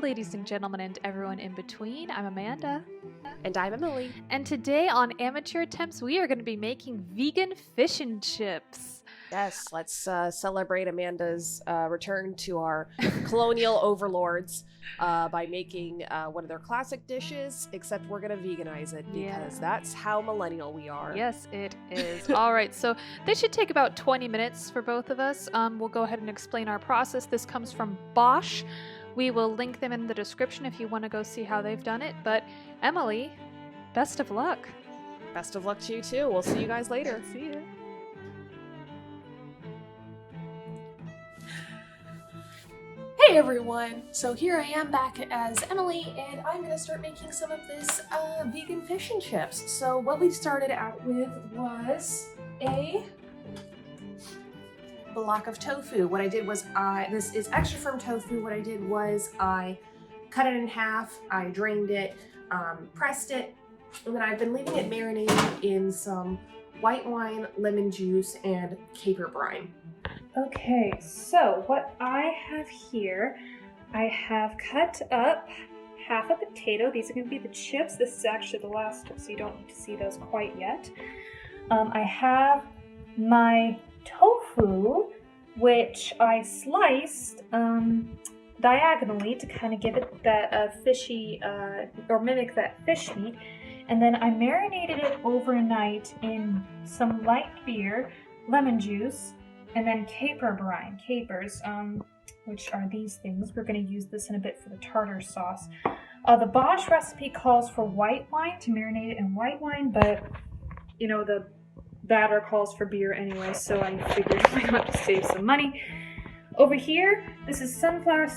ladies and gentlemen, and everyone in between. I'm Amanda. And I'm Emily. And today on Amateur Attempts, we are going to be making vegan fish and chips. Yes, let's celebrate Amanda's return to our colonial overlords by making one of their classic dishes, except we're going to veganize it because that's how millennial we are. Yes, it is. All right, so this should take about 20 minutes for both of us. We'll go ahead and explain our process. This comes from Bosch. We will link them in the description if you want to go see how they've done it. But Emily, best of luck. Best of luck to you too. We'll see you guys later. See ya. Hey everyone! So here I am back as Emily, and I'm gonna start making some of this vegan fish and chips. So what we started out with was a block of tofu. What I did was this is extra firm tofu. What I did was I cut it in half, I drained it, pressed it, and then I've been leaving it marinating in some white wine, lemon juice, and caper brine. Okay, so what I have here, I have cut up half a potato. These are going to be the chips. This is actually the last, so you don't need to see those quite yet. I have my tofu, which I sliced diagonally to kind of give it that fishy, or mimic that fish meat. And then I marinated it overnight in some light beer, lemon juice, and then caper brine, capers, which are these things. We're going to use this in a bit for the tartar sauce. The Bosch recipe calls for white wine, to marinate it in white wine, but, you know, the batter calls for beer anyway, so I figured why not to save some money. Over here, this is sunflower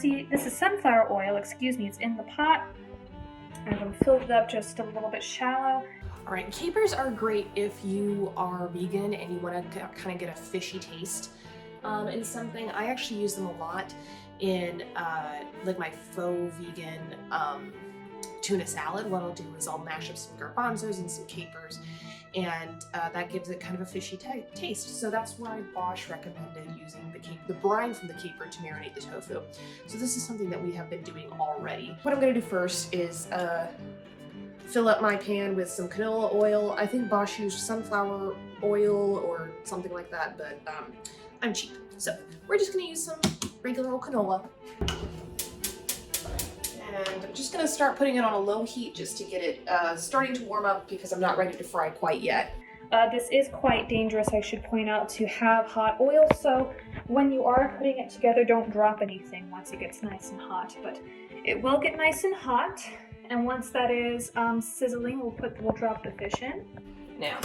oil, it's in the pot. I'm going to fill it up just a little bit shallow. All right, capers are great if you are vegan and you want to kind of get a fishy taste in something. I actually use them a lot in like my faux vegan tuna salad. What I'll do is I'll mash up some garbanzos and some capers, and that gives it kind of a fishy taste. So that's why Bosch recommended using the brine from the caper to marinate the tofu. So this is something that we have been doing already. What I'm going to do first is fill up my pan with some canola oil. I think Bosch used sunflower oil or something like that, but I'm cheap. So we're just gonna use some regular old canola. And I'm just gonna start putting it on a low heat just to get it starting to warm up because I'm not ready to fry quite yet. This is quite dangerous, I should point out, to have hot oil, so when you are putting it together, don't drop anything once it gets nice and hot, but it will get nice and hot. And once that is sizzling, we'll drop the fish in. Now,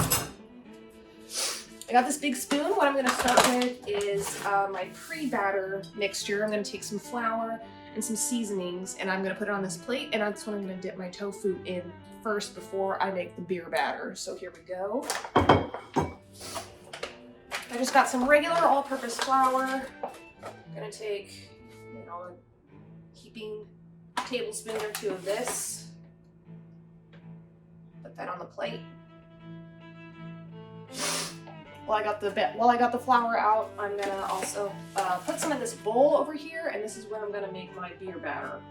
I got this big spoon. What I'm going to start with is my pre-batter mixture. I'm going to take some flour and some seasonings, and I'm going to put it on this plate, and that's what I'm going to dip my tofu in first before I make the beer batter. So here we go. I just got some regular all-purpose flour. I'm going to take, a heaping tablespoon or two of this. Put that on the plate. While I got the flour out, I'm gonna also put some in this bowl over here, and this is where I'm gonna make my beer batter.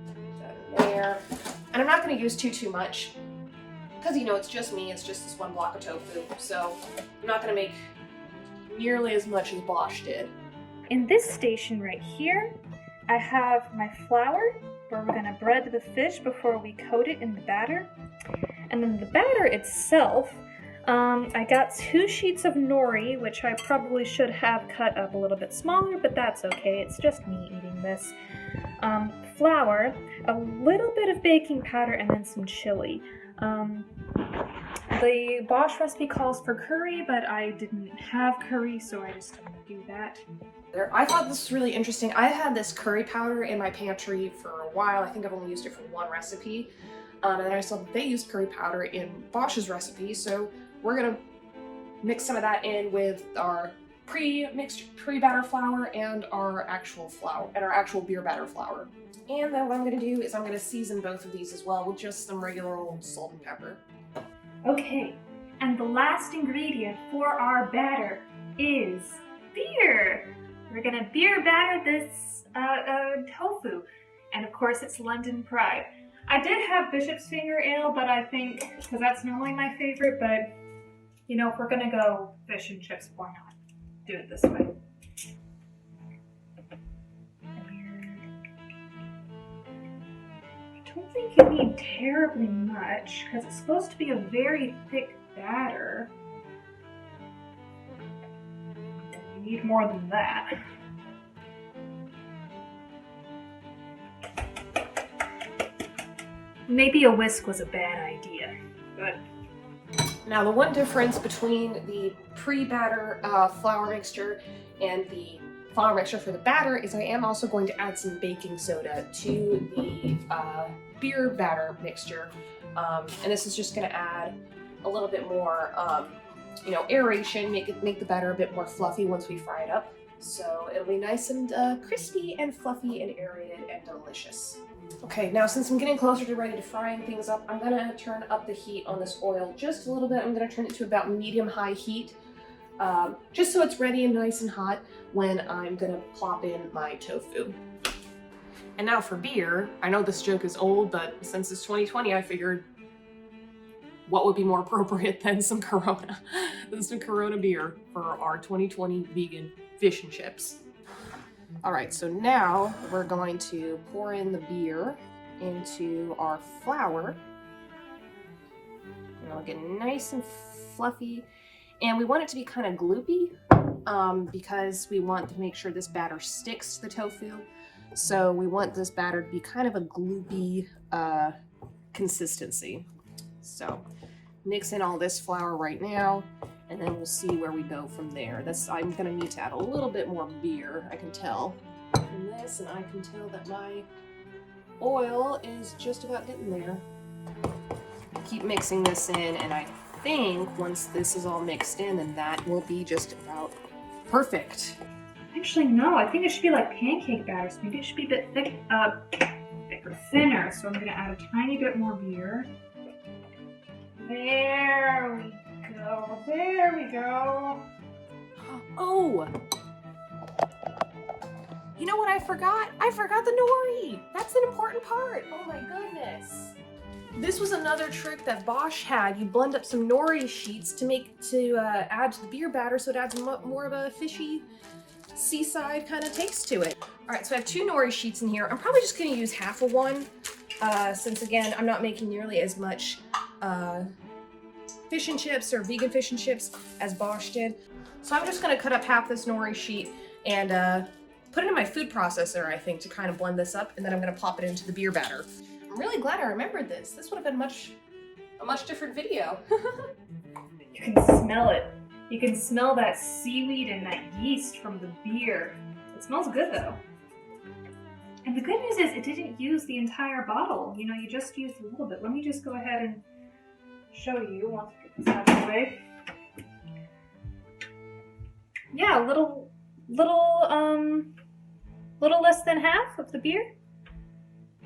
Put that in there. And I'm not gonna use too much, because it's just me, it's just this one block of tofu, so I'm not gonna make nearly as much as Bosch did. In this station right here, I have my flour, where we're gonna bread the fish before we coat it in the batter. And then the batter itself, I got 2 sheets of nori, which I probably should have cut up a little bit smaller, but that's okay, it's just me eating this. Flour, a little bit of baking powder, and then some chili. The Bosch recipe calls for curry, but I didn't have curry, so I just didn't do that. I thought this was really interesting. I had this curry powder in my pantry for a while. I think I've only used it for one recipe. And then I saw that they used curry powder in Bosch's recipe, so we're gonna mix some of that in with our pre-mixed pre-batter flour and our actual flour and our actual beer batter flour. And then what I'm gonna do is I'm gonna season both of these as well with just some regular old salt and pepper. Okay, and the last ingredient for our batter is beer. We're gonna beer batter this tofu. And of course it's London Pride. I did have Bishop's Finger Ale, but I think, because that's normally my favorite, but you know, if we're gonna go fish and chips, why not do it this way? I don't think you need terribly much, because it's supposed to be a very thick batter. You need more than that. Maybe a whisk was a bad idea, but Now, the one difference between the pre-batter flour mixture and the flour mixture for the batter is I am also going to add some baking soda to the beer batter mixture. And this is just going to add a little bit more, aeration, make the batter a bit more fluffy once we fry it up. So it'll be nice and crispy and fluffy and aerated and delicious. Okay, now since I'm getting closer to ready to frying things up, I'm gonna turn up the heat on this oil just a little bit. I'm gonna turn it to about medium-high heat, just so it's ready and nice and hot when I'm gonna plop in my tofu. And now for beer, I know this joke is old, but since it's 2020, I figured what would be more appropriate than some Corona, beer for our 2020 vegan fish and chips. All right, so now we're going to pour in the beer into our flour. And it'll get nice and fluffy. And we want it to be kind of gloopy because we want to make sure this batter sticks to the tofu. So we want this batter to be kind of a gloopy consistency. So mix in all this flour right now, and then we'll see where we go from there. I'm gonna need to add a little bit more beer, I can tell from this, and I can tell that my oil is just about getting there. Keep mixing this in, and I think once this is all mixed in, then that will be just about perfect. actually no, I think it should be like pancake batter. So maybe it should be a bit thicker, thinner. So I'm gonna add a tiny bit more beer. There we go. There we go. Oh! You know what I forgot? I forgot the nori! That's an important part! Oh my goodness! This was another trick that Bosch had. You blend up some nori sheets to add to the beer batter so it adds more of a fishy seaside kind of taste to it. Alright, so I have 2 nori sheets in here. I'm probably just going to use half of one since again I'm not making nearly as much fish and chips or vegan fish and chips as Bosch did. So I'm just going to cut up half this nori sheet and put it in my food processor, I think, to kind of blend this up, and then I'm going to pop it into the beer batter. I'm really glad I remembered this. This would have been a much different video. You can smell it. You can smell that seaweed and that yeast from the beer. It smells good though. And the good news is it didn't use the entire bottle. You know, you just used a little bit. Let me just go ahead and show you once I get this out of the way. Yeah, a little less than half of the beer.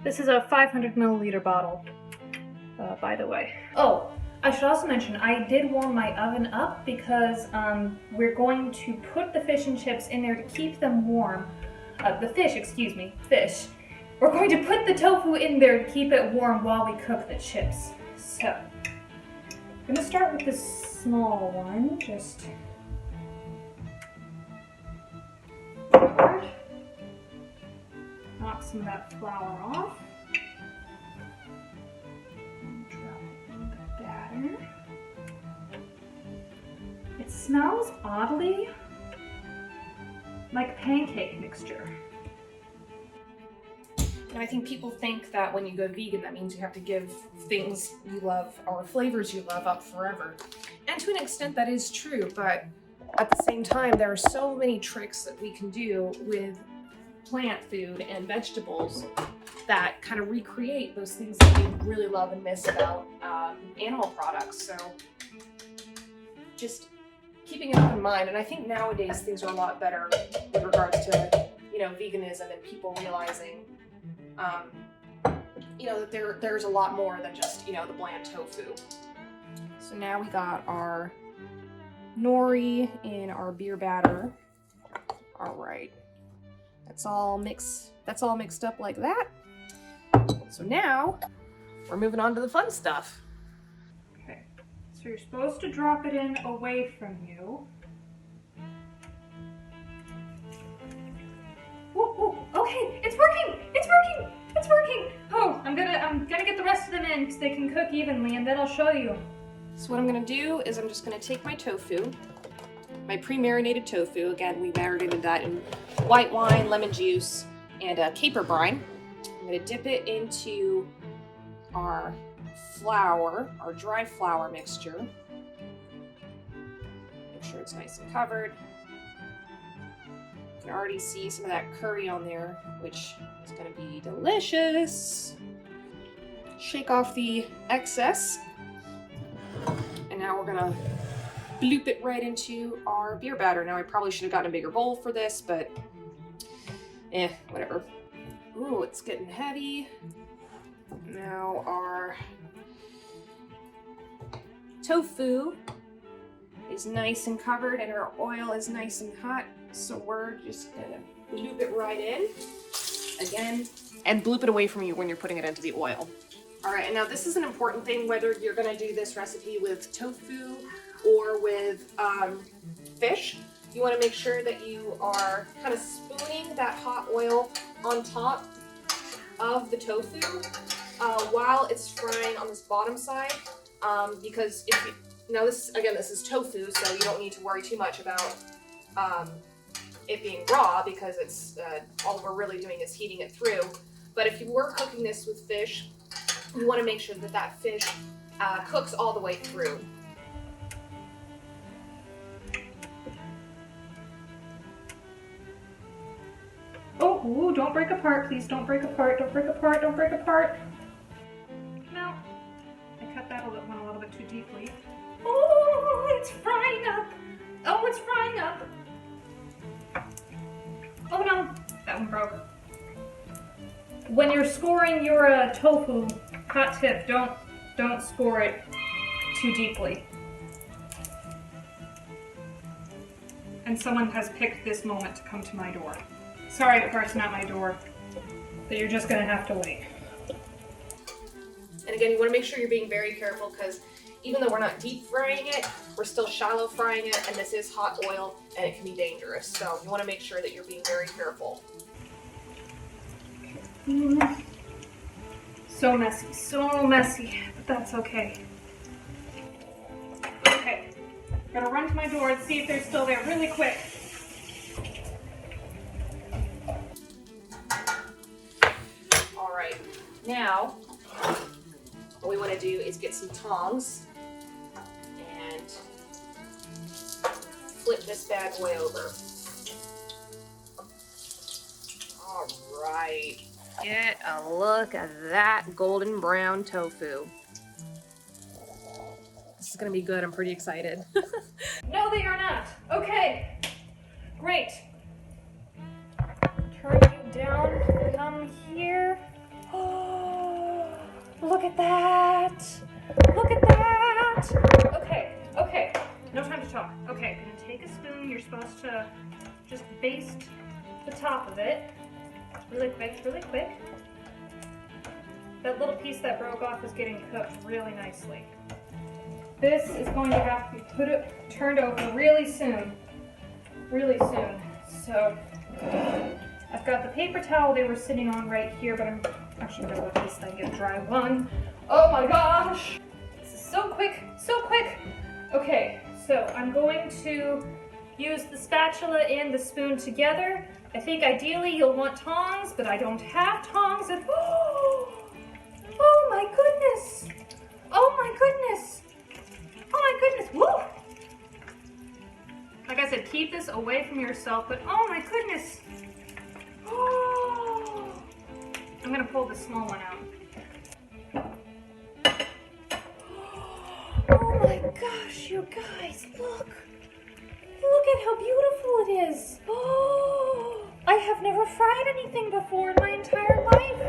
This is a 500 milliliter bottle, by the way. Oh, I should also mention, I did warm my oven up because we're going to put the fish and chips in there to keep them warm. Fish. We're going to put the tofu in there to keep it warm while we cook the chips. So, I'm gonna start with this small one, just knock some of that flour off. And drop it in the batter. It smells oddly like pancake mixture. And I think people think that when you go vegan, that means you have to give things you love or flavors you love up forever. And to an extent that is true, but at the same time, there are so many tricks that we can do with plant food and vegetables that kind of recreate those things that we really love and miss about animal products. So just keeping it in mind. And I think nowadays things are a lot better with regards to, veganism and people realizing, that there's a lot more than just, the bland tofu. So now we got our nori in our beer batter. All right. That's all mixed up like that. So now we're moving on to the fun stuff. Okay, so you're supposed to drop it in away from you. Ooh, ooh, okay, it's working! It's working! It's working! Oh, I'm gonna get the rest of them in so they can cook evenly, and then I'll show you. So what I'm gonna do is I'm just gonna take my tofu, my pre-marinated tofu. Again, we marinated that in white wine, lemon juice, and caper brine. I'm gonna dip it into our flour, our dry flour mixture. Make sure it's nice and covered. You can already see some of that curry on there, which is gonna be delicious. Shake off the excess. And now we're gonna bloop it right into our beer batter. Now I probably should have gotten a bigger bowl for this, but whatever. Ooh, it's getting heavy. Now our tofu is nice and covered and our oil is nice and hot. So we're just gonna bloop it right in. Again, and bloop it away from you when you're putting it into the oil. All right, and now this is an important thing, whether you're gonna do this recipe with tofu or with fish. You wanna make sure that you are kind of spooning that hot oil on top of the tofu while it's frying on this bottom side, because if you, now this is tofu, so you don't need to worry too much about it being raw, because it's all we're really doing is heating it through. But if you were cooking this with fish, you want to make sure that that fish cooks all the way through. Oh, ooh, don't break apart, please. Don't break apart. Don't break apart. Don't break apart. No. I cut that one a little bit too deeply. Oh, it's frying up. Oh, it's frying up. Oh no, that one broke. When you're scoring your tofu, hot tip, don't score it too deeply. And someone has picked this moment to come to my door. Sorry, the person at my door, but you're just gonna have to wait. And again, you want to make sure you're being very careful, because even though we're not deep frying it, we're still shallow frying it, and this is hot oil and it can be dangerous. So you want to make sure that you're being very careful. So messy, but that's okay. Okay, gotta run to my door and see if they're still there really quick. All right, now what we want to do is get some tongs and flip this bad boy over. All right. Get a look at that golden brown tofu. This is gonna be good. I'm pretty excited. No, they are not. Okay, great. Turn you down, come here. Oh, look at that. Look at that. Okay, no time to talk. Okay, I'm gonna take a spoon. You're supposed to just baste the top of it. Really quick. That little piece that broke off is getting cooked really nicely. This is going to have to be turned over really soon. So I've got the paper towel they were sitting on right here, but I'm actually gonna let this thing get a dry one. Oh my gosh! This is so quick. Okay, so I'm going to use the spatula and the spoon together. I think ideally you'll want tongs, but I don't have tongs. And oh my goodness! Woo! Like I said, keep this away from yourself, but oh my goodness! Oh! I'm gonna pull the small one out. Oh my gosh, you guys, look! Look at how beautiful it is! Oh! I have never fried anything before in my entire life!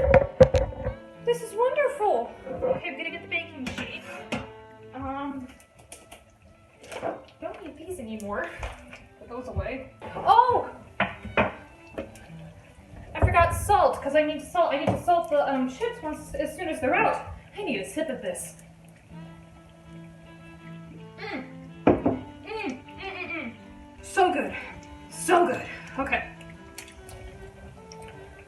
This is wonderful! Okay, I'm gonna get the baking sheet. Don't need these anymore. Put those away. Oh! I forgot salt because I need to salt. I need to salt the chips as soon as they're out. I need a sip of this. So good, so good. Okay.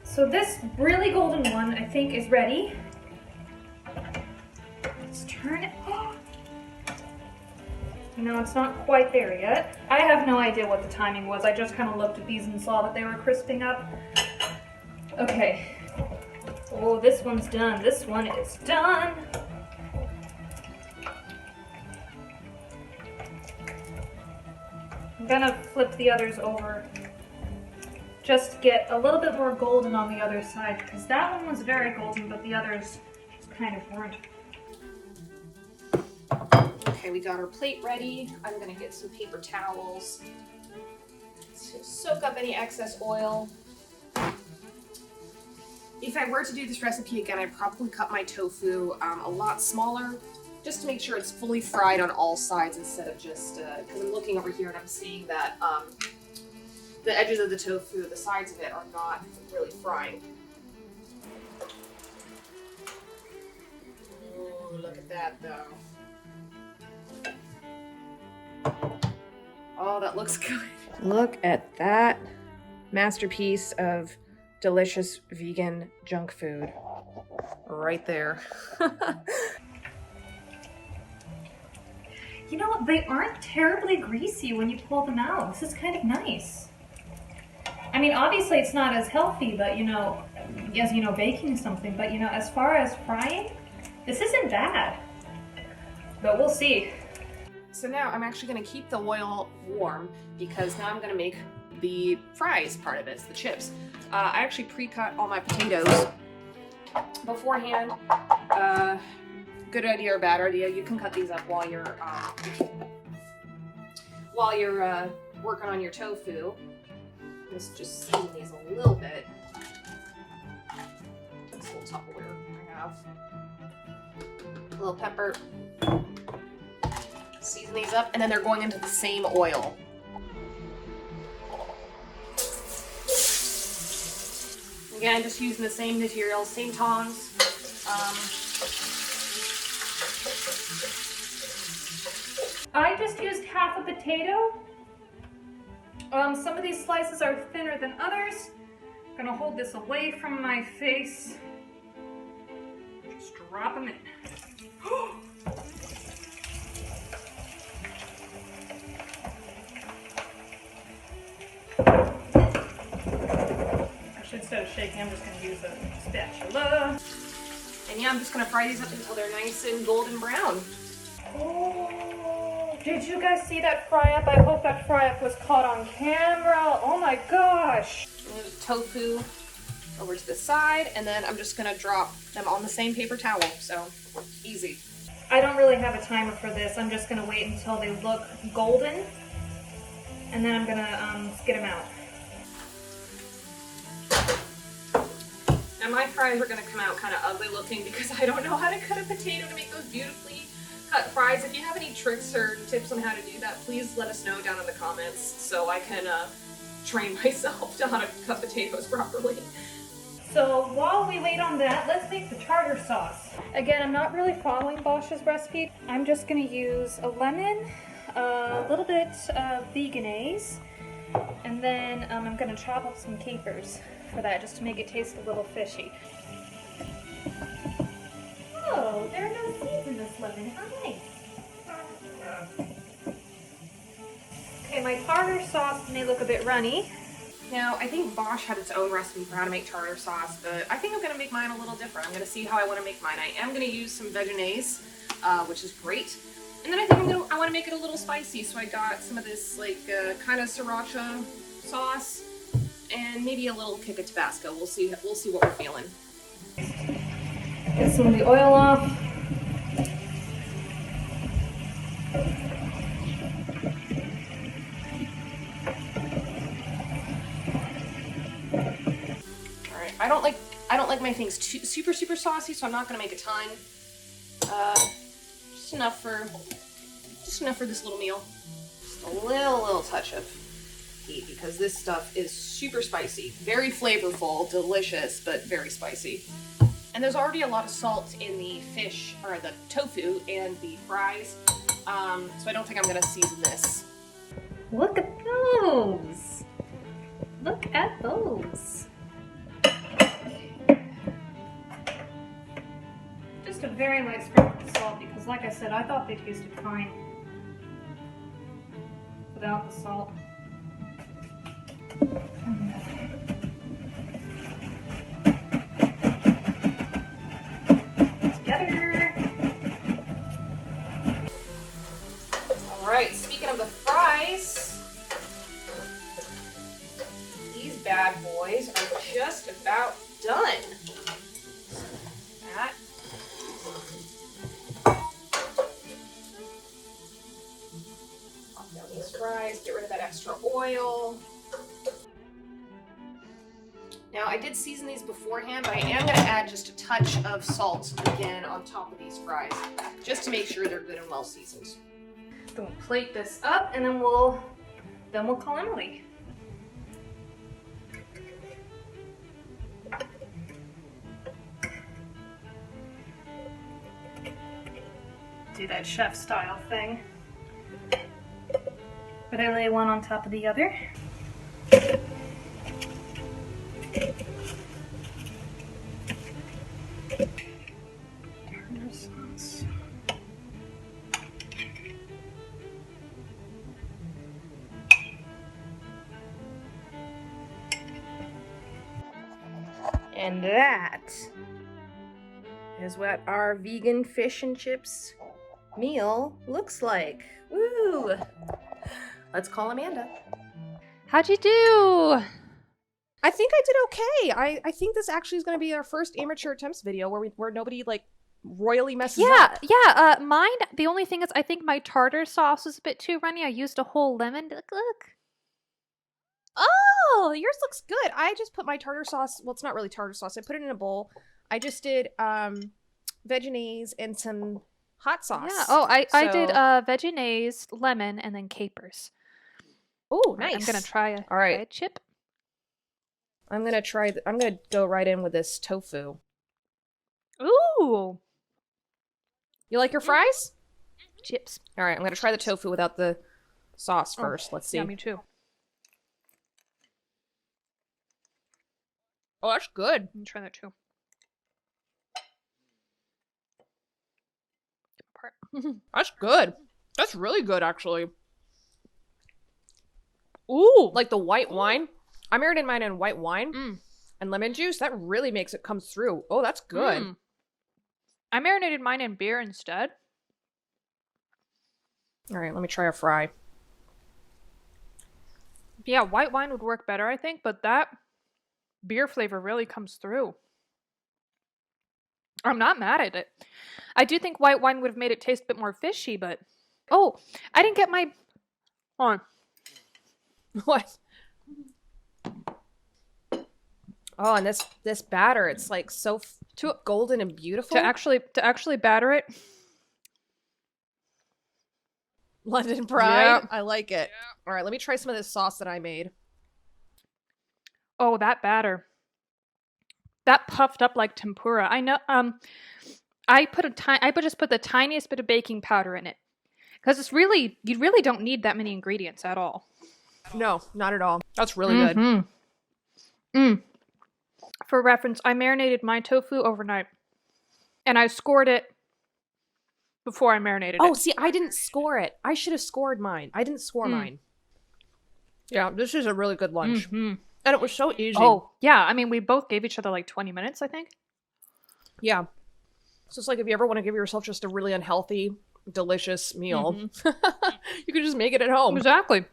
So this really golden one, I think, is ready. Let's turn it. No, it's not quite there yet. I have no idea what the timing was. I just kind of looked at these and saw that they were crisping up. Okay. Oh, this one's done. This one is done. I'm gonna flip the others over. Just get a little bit more golden on the other side, because that one was very golden, but the others just kind of weren't. Okay, we got our plate ready. I'm gonna get some paper towels to soak up any excess oil. If I were to do this recipe again, I'd probably cut my tofu a lot smaller, just to make sure it's fully fried on all sides instead of just, because I'm looking over here and I'm seeing that the edges of the tofu, the sides of it, are not really frying. Ooh, look at that though. Oh, that looks good. Look at that masterpiece of delicious vegan junk food right there. You know, they aren't terribly greasy when you pull them out. This is kind of nice. I mean, obviously it's not as healthy, but you know, as you know, baking something, but you know, as far as frying, this isn't bad. But we'll see. So now I'm actually going to keep the oil warm because now I'm going to make the fries part of this, the chips. I actually pre-cut all my potatoes beforehand. Good idea or bad idea, you can cut these up while you're working on your tofu. Just season these a little bit. This little Tupperware I have. A little pepper. Season these up, and then they're going into the same oil. Again, just using the same materials, same tongs. I just used half a potato. Some of these slices are thinner than others. I'm gonna hold this away from my face. Just drop them in. Actually, instead of shaking, I'm just gonna use a spatula. And yeah, I'm just gonna fry these up until they're nice and golden brown. Oh, did you guys see that fry up? I hope that fry up was caught on camera. Oh my gosh. Move tofu over to the side, and then I'm just gonna drop them on the same paper towel, so easy. I don't really have a timer for this. I'm just gonna wait until they look golden, and then I'm gonna get them out. Now my fries are gonna come out kind of ugly looking because I don't know how to cut a potato to make those beautifully cut fries. If you have any tricks or tips on how to do that, please let us know down in the comments so I can train myself to how to cut potatoes properly. So while we wait on that, let's make the tartar sauce. Again, I'm not really following Bosch's recipe. I'm just gonna use a lemon, a little bit of veganaise, and then I'm gonna chop up some capers for that, just to make it taste a little fishy. Oh, there are no seeds in this lemon. How nice. Okay, my tartar sauce may look a bit runny. Now, I think Bosch had its own recipe for how to make tartar sauce, but I think I'm going to make mine a little different. I'm going to see how I want to make mine. I am going to use some veganaise, which is great. And then I think I want to make it a little spicy, so I got some of this like kind of sriracha sauce and maybe a little kick of Tabasco. We'll see what we're feeling. Get some of the oil off. Alright, I don't like my things too super saucy, so I'm not gonna make a ton. Just enough for this little meal. Just a little touch of heat because this stuff is super spicy. Very flavorful, delicious, but very spicy. And there's already a lot of salt in the fish, or the tofu and the fries, so I don't think I'm gonna season this. Look at those! Look at those! Just a very light sprinkle of salt because, like I said, I thought they tasted fine without the salt. Together! Alright, speaking of the fries, these bad boys are just about done. That. Pop down these fries, get rid of that extra oil. Now, I did season these beforehand, but I am going to add just a touch of salt again on top of these fries, just to make sure they're good and well seasoned. Then we'll plate this up, and then we'll call Emily. Do that chef style thing. But I lay one on top of the other. Tartar sauce. And that is what our vegan fish and chips meal looks like. Woo! Let's call Amanda. How'd you do? I think I did okay. I think this actually is going to be our first amateur attempts video where nobody like royally messes up. Yeah. Mine. The only thing is, I think my tartar sauce was a bit too runny. I used a whole lemon. Look. Oh, yours looks good. I just put my tartar sauce. Well, it's not really tartar sauce. I put it in a bowl. I just did veggies and some hot sauce. Yeah. Oh, I did So- veggies, lemon, and then capers. Oh, Right, nice. I'm gonna try a All right. try a chip. I'm gonna try. I'm gonna go right in with this tofu. Ooh, You like your fries? chips. All right. I'm gonna try the tofu without the sauce Oh, first. Let's see. Yeah, me too. Oh, that's good. Let me try that too. Apart. That's good. That's really good, actually. Ooh, Like the white wine. I marinated mine in white wine Mm. and lemon juice. That really makes it come through. Oh, that's good. Mm. I marinated mine in beer instead. All right, let me try a fry. Yeah, white wine would work better, I think, but that beer flavor really comes through. I'm not mad at it. I do think white wine would have made it taste a bit more fishy, but oh, I didn't get my. Hold on. What? Oh, and this batter, it's like so golden and beautiful. To actually batter it. London Pride. Yeah. I like it. All right, let me try some of this sauce that I made. Oh, that batter. That puffed up like tempura. I know. I just put the tiniest bit of baking powder in it because you really don't need that many ingredients at all. No, not at all. That's really good. Mm. For reference, I marinated my tofu overnight, and I scored it before I marinated Oh, it. see, I didn't score it. I should have scored mine. I didn't score mine. Yeah, this is a really good lunch. Mhm. And it was so easy. Oh, yeah. I mean, we both gave each other like 20 minutes, I think. Yeah. So it's like if you ever want to give yourself just a really unhealthy, delicious meal, you can just make it at home. Exactly.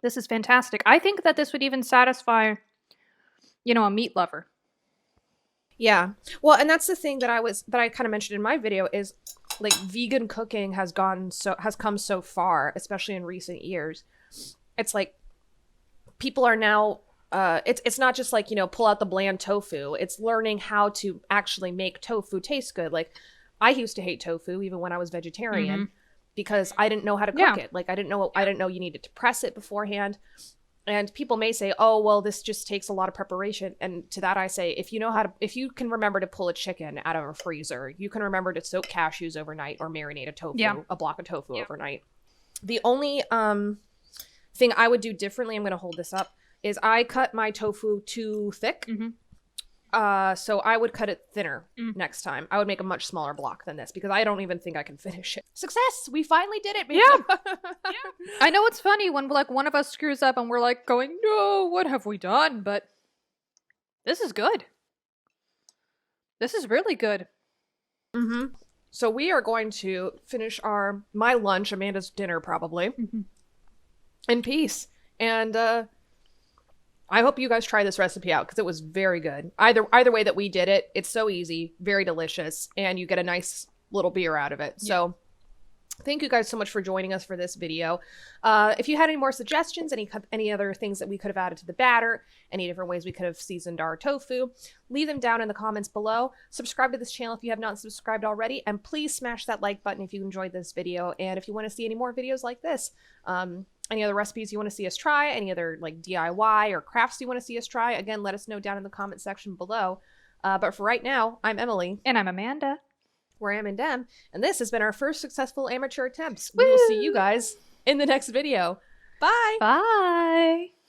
This is fantastic. I think that this would even satisfy, a meat lover. Yeah. Well, and that's the thing that I kind of mentioned in my video is like vegan cooking has come so far, especially in recent years. It's like people are now it's not just like, pull out the bland tofu. It's learning how to actually make tofu taste good. Like I used to hate tofu even when I was vegetarian because I didn't know how to cook Yeah. it. Like I didn't know you needed to press it beforehand. And people may say, oh, well, this just takes a lot of preparation. And to that I say, if you can remember to pull a chicken out of a freezer, you can remember to soak cashews overnight or marinate a block of tofu overnight. The only thing I would do differently, I'm going to hold this up, is I cut my tofu too thick. So I would cut it thinner next time. I would make a much smaller block than this because I don't even think I can finish it. Success! We finally did it, baby. Yeah. I know it's funny when like one of us screws up and we're like going, no, what have we done? But this is good. This is really good. So we are going to finish my lunch, Amanda's dinner probably, in peace. And I hope you guys try this recipe out because it was very good. Either way that we did it, it's so easy, very delicious, and you get a nice little beer out of it. Yeah. So thank you guys so much for joining us for this video. If you had any more suggestions, any other things that we could have added to the batter, any different ways we could have seasoned our tofu, leave them down in the comments below. Subscribe to this channel if you have not subscribed already, and please smash that like button if you enjoyed this video. And if you want to see any more videos like this, any other recipes you want to see us try, any other like DIY or crafts you want to see us try, again, let us know down in the comment section below. But for right now, I'm Emily. And I'm Amanda. We're Am and Dem, and this has been our first successful amateur attempts. We will see you guys in the next video. Bye! Bye!